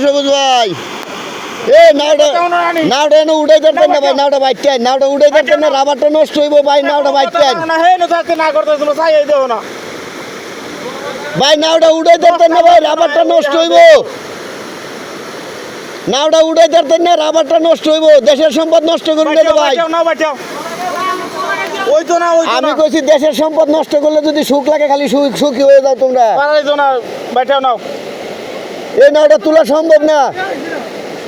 সবুজ ভাই নাওটা উড়াই ধরতেন না ভাই, নাওটা বাইতেন, নাওটা উড়াই ধরতেন না, রাবারটা নষ্ট হইব ভাই, নাওটা বাইতেন ভাই, নাওটা উড়াই ধরতেন না ভাই, রাবারটা নষ্ট হইব, নাওটা উড়াই ধরতেন না, রাবারটা নষ্ট হইব, দেশের সম্পদ নষ্ট করুন না ভাই। আমি কইছি দেশের সম্পদ নষ্ট করলে যদি সুখ লাগে খালি সুখী হয়ে যাও তোমরা। এই নাওটা তোলা সম্ভব না।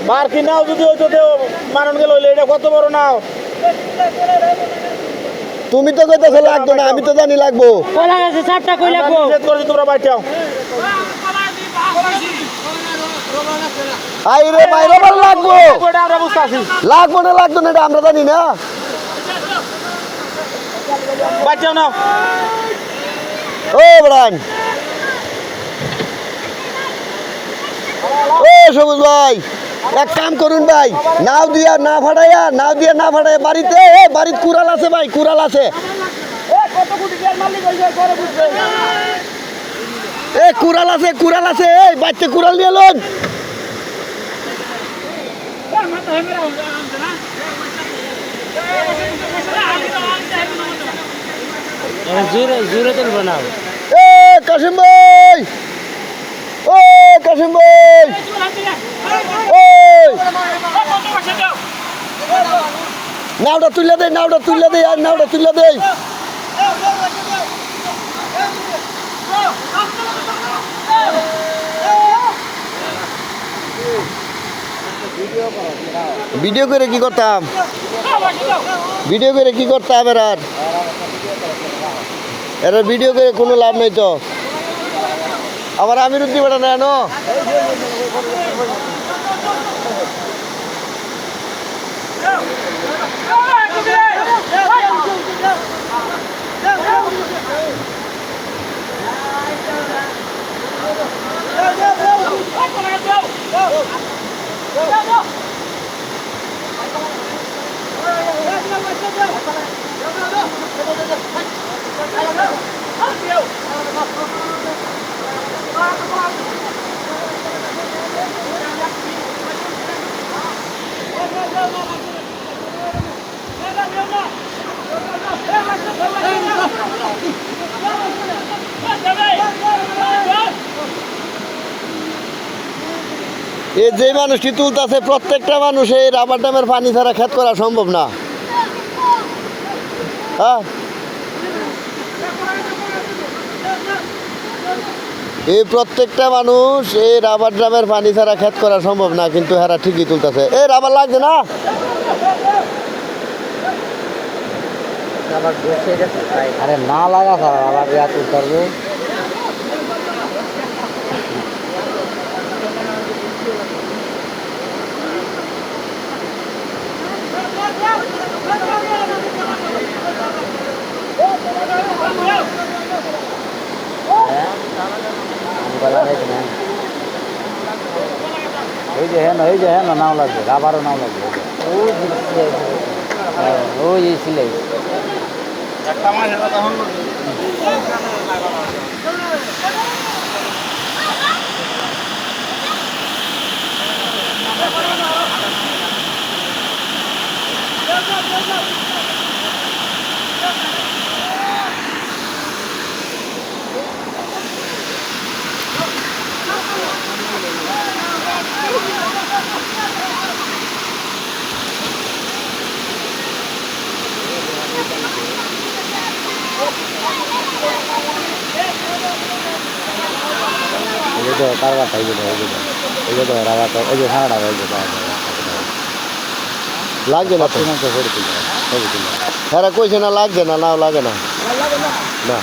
মার্কি নাও যদি মারণ গেল এটা কত বড় নাও। তুমি তো কইতেছো লাগতো না, আমি তো জানি লাগবো। তোমরা বাইটাও আইরে বাইরে বল লাগবো, লাগবো না লাগতো না এটা আমরা জানি না। বাইটাও নাও। ও বড়ান, ও সবুজ ভাই এক কাম করুন ভাই, নাও দিয়া না ফাটাইয়া, নাও দিয়া না ফাটাইয়া বাড়িতে, বাড়িতে কুড়াল আছে ভাই, কুড়াল আছে, কুড়াল আছে, কুড়াল আছে, এই বাড়িতে কুড়াল নিয়ে লোন। জোরে তুলবো না। কাশিম ভাই, ও কাশিম ভাই, নাওটা তুলে দেয়, নাওটা তুলে দেয়, আর নাওটা তুলে দেয়। ভিডিও করে কি করতাম, ভিডিও করে কি করতাম এর ভিডিও করে কোনো লাভ নেই তো। আবার আমির উদ্দিন বেটা না জানো, এই যে মানুষটি তুলতেছে প্রত্যেকটা মানুষ এই রাবার ড্যামের পানি ছাড়া খেত করা সম্ভব না। হ্যাঁ, এই প্রত্যেকটা মানুষ এই রাবার ড্যামের পানি ছাড়া খেত করা সম্ভব না, কিন্তু হেরা ঠিকই তুলতেছে। এই রাবার লাগছে না, আরে না লাগা ছাড়া আবার তুলতে পারবো। ওই যে হ্যাঁ নাও লাগবে, রাবারও নাও লাগবে। ওই যে সিলাই কারবারটা এই যে রাবারটা ওই যে সারাটা ওই যে লাগছে না তো, ছবি তুলে হেরা কইছে না লাগছে না, নাও লাগে না, না।